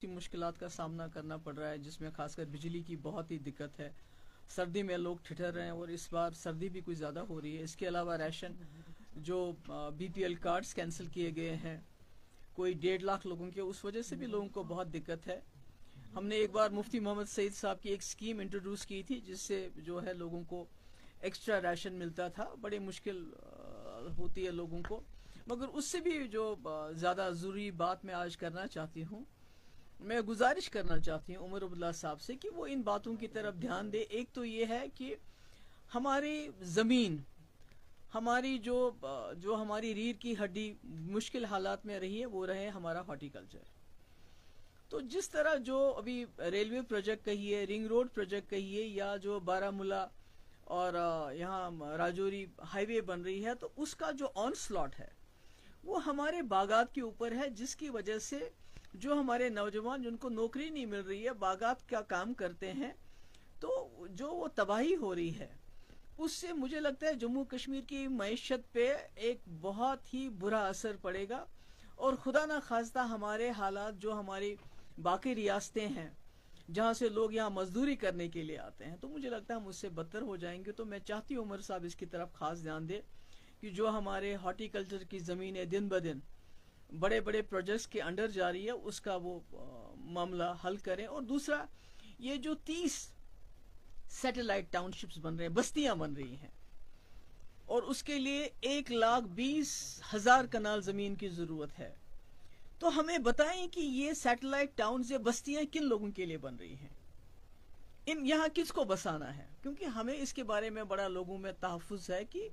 मुश्किलात का सामना करना पड़ रहा है, जिसमें खासकर बिजली की बहुत ही दिक्कत है। सर्दी में लोग ठिठर रहे हैं और इस बार सर्दी भी कुछ ज़्यादा हो रही है। इसके अलावा राशन जो बीपीएल कार्ड्स कैंसिल किए गए हैं, कोई 1.5 लाख लोगों के, उस वजह से भी लोगों को बहुत दिक्कत है। हमने एक बार मुफ्ती मोहम्मद सईद साहब की एक स्कीम इंट्रोड्यूस की थी, जिससे जो है लोगों को एक्स्ट्रा राशन मिलता था। बड़ी मुश्किल होती है लोगों को, मगर उससे भी जो ज़्यादा ज़रूरी बात मैं आज करना चाहती हूँ, मैं गुजारिश करना चाहती हूँ उमर अब्दुल्ला साहब से कि वो इन बातों की तरफ ध्यान दे। एक तो ये है कि हमारी ज़मीन, हमारी जो हमारी रीढ़ की हड्डी मुश्किल हालात में रही है, वो रहे हमारा हॉर्टिकल्चर। तो जिस तरह जो अभी रेलवे प्रोजेक्ट कहिए, रिंग रोड प्रोजेक्ट कहिए, या जो बारामूला और यहाँ राजौरी हाईवे बन रही है, तो उसका जो ऑन स्लॉट है वो हमारे बागात के ऊपर है, जिसकी वजह से जो हमारे नौजवान जिनको नौकरी नहीं मिल रही है, बागात का काम करते हैं, तो जो वो तबाही हो रही है, उससे मुझे लगता है जम्मू कश्मीर की मईशत पे एक बहुत ही बुरा असर पड़ेगा। और खुदा ना खास्ता हमारे हालात जो हमारी बाकी रियासतें हैं, जहाँ से लोग यहाँ मजदूरी करने के लिए आते हैं, तो मुझे लगता है हम उससे बदतर हो जाएंगे। तो मैं चाहती हूँ उमर साहब इसकी तरफ खास ध्यान दे कि जो हमारे हॉर्टिकल्चर की ज़मीनें दिन ब दिन बड़े बड़े प्रोजेक्ट्स के अंडर जा रही है, उसका वो मामला हल करें। और दूसरा, ये जो 30 सैटेलाइट टाउनशिप्स बन रहे हैं, बस्तियां बन रही हैं, और उसके लिए 1,20,000 कनाल जमीन की जरूरत है, तो हमें बताएं कि ये सैटेलाइट टाउन्स या बस्तियां किन लोगों के लिए बन रही हैं, इन यहाँ किसको बसाना है। क्योंकि हमें इसके बारे में बड़ा लोगों में तहफ़्फ़ुज़ है कि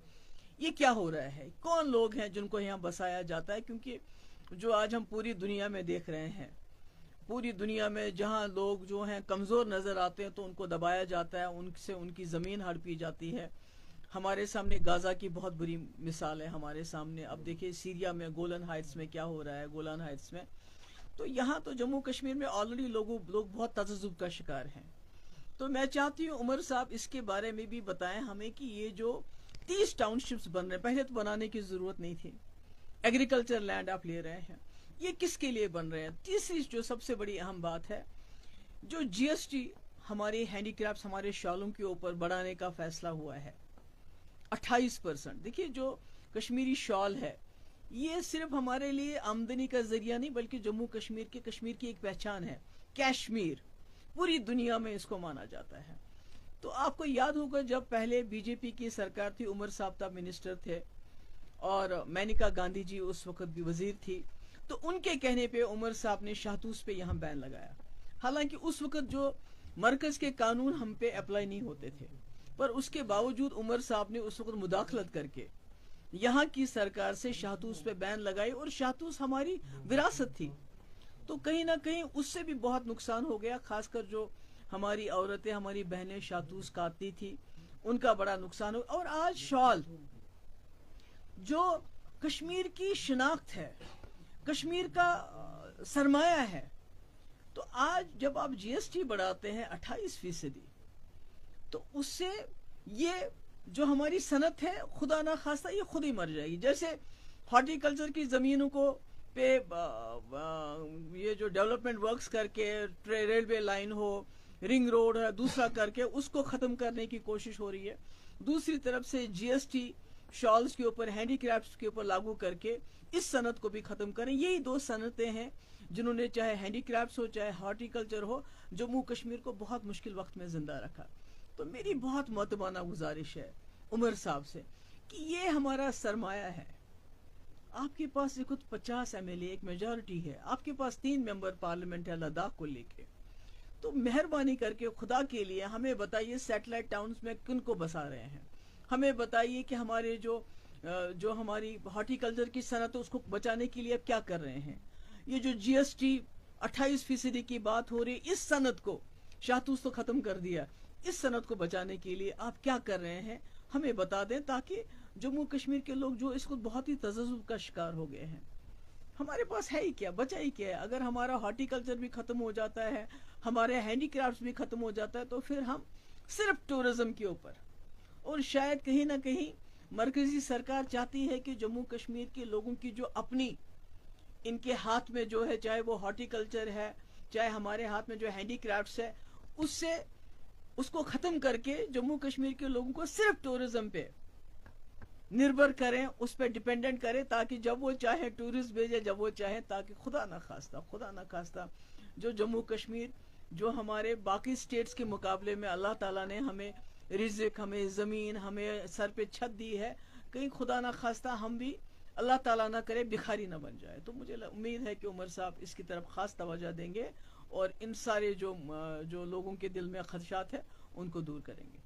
ये क्या हो रहा है, कौन लोग हैं जिनको यहाँ बसाया जाता है। क्योंकि जो आज हम पूरी दुनिया में देख रहे हैं, पूरी दुनिया में जहाँ लोग जो हैं कमज़ोर नज़र आते हैं, तो उनको दबाया जाता है, उनसे उनकी ज़मीन हड़पी जाती है। हमारे सामने गाज़ा की बहुत बुरी मिसाल है हमारे सामने। अब देखिए सीरिया में गोलन हाइट्स में क्या हो रहा है, गोलान हाइट्स में। तो यहाँ तो जम्मू कश्मीर में ऑलरेडी लोग बहुत तज़ब्ज़ुब का शिकार हैं। तो मैं चाहती हूँ उमर साहब इसके बारे में भी बताएं हमें कि ये जो 30 टाउनशिप्स बन रहे हैं, पहले तो बनाने की जरूरत नहीं थी, एग्रीकल्चर लैंड आप ले रहे हैं, ये किसके लिए बन रहे हैं। तीसरी जो सबसे बड़ी अहम बात है, जो जीएसटी हमारे हैंडीक्राफ्ट्स, हमारे शॉलों के ऊपर बढ़ाने का फैसला हुआ है 28%। देखिए जो कश्मीरी शॉल है, ये सिर्फ हमारे लिए आमदनी का जरिया नहीं, बल्कि जम्मू कश्मीर की एक पहचान है। कैश्मीर पूरी दुनिया में इसको माना जाता है। तो आपको याद होगा जब पहले बीजेपी की सरकार थी, उमर साहब तब मिनिस्टर थे और मेनका गांधी जी उस वक्त भी वजीर थी, तो उनके कहने पे उमर साहब ने शाहतूत पे यहाँ बैन लगाया। हालांकि उस वक्त जो मरकज के कानून हम पे अप्लाई नहीं होते थे, पर उसके बावजूद उमर साहब ने उस वक्त मुदाखलत करके यहाँ की सरकार से शाहतूत पे बैन लगाई, और शाहतूत हमारी विरासत थी। तो कहीं ना कहीं उससे भी बहुत नुकसान हो गया, खासकर जो हमारी औरतें, हमारी बहनें शातूस काटती थी, उनका बड़ा नुकसान हो। और आज शॉल जो कश्मीर की शिनाख्त है, कश्मीर का सरमाया है, तो आज जब आप जीएसटी बढ़ाते हैं 28%, तो उससे ये जो हमारी सनत है, खुदा ना खास्ता ये खुद ही मर जाएगी। जैसे हॉर्टिकल्चर की जमीनों को पे ये जो डेवलपमेंट वर्क्स करके रेलवे लाइन हो, रिंग रोड है, दूसरा करके उसको खत्म करने की कोशिश हो रही है, दूसरी तरफ से जीएसटी शॉल्स के ऊपर, हैंडीक्राफ्ट्स के ऊपर लागू करके इस सनत को भी खत्म करें। यही दो सनतें हैं जिन्होंने चाहे हैंडीक्राफ्ट्स हो चाहे हॉर्टिकल्चर हो, जम्मू कश्मीर को बहुत मुश्किल वक्त में जिंदा रखा। तो मेरी बहुत मुतमाना गुजारिश है उमर साहब से कि ये हमारा सरमाया है। आपके पास खुद 50 एमएलए, एक मेजॉरिटी है, आपके पास 3 मेंबर पार्लियामेंट है लद्दाख को लेके। तो मेहरबानी करके खुदा के लिए हमें बताइए सैटेलाइट टाउन्स में किन को बसा रहे हैं। हमें बताइए कि हमारे जो हमारी हॉर्टिकल्चर की सनत है, उसको बचाने के लिए अब क्या कर रहे हैं। ये जो जीएसटी 28% की बात हो रही, इस सनत को शाहतूत तो खत्म कर दिया, इस सनत को बचाने के लिए आप क्या कर रहे हैं, हमें बता दें, ताकि जम्मू कश्मीर के लोग जो इसको बहुत ही तज़ब्ज़ुब का शिकार हो गए हैं, हमारे पास है ही क्या, बचा ही क्या है। अगर हमारा हॉर्टिकल्चर भी खत्म हो जाता है, हमारे हैंडीक्राफ्ट्स भी खत्म हो जाता है, तो फिर हम सिर्फ टूरिज्म के ऊपर। और शायद कहीं ना कहीं मरकजी सरकार चाहती है कि जम्मू कश्मीर के लोगों की जो अपनी, इनके हाथ में जो है, चाहे वो हॉर्टिकल्चर है, चाहे हमारे हाथ में जो हैंडीक्राफ्ट्स है उससे उसको खत्म करके जम्मू कश्मीर के लोगों को सिर्फ टूरिज्म पे निर्भर करें, उस पर डिपेंडेंट करें, ताकि जब वो चाहे टूरिस्ट भेजे, जब वो चाहे, ताकि खुदा ना खास्ता जो जम्मू कश्मीर, जो हमारे बाकी स्टेट्स के मुकाबले में अल्लाह ताला ने हमें रिज़्क, हमें ज़मीन, हमें सर पे छत दी है, कहीं खुदा ना खास्ता हम भी अल्लाह ताला ना करे भिखारी ना बन जाए। तो मुझे उम्मीद है कि उमर साहब इसकी तरफ खास तवज्जो देंगे और इन सारे जो लोगों के दिल में खदशात है उनको दूर करेंगे।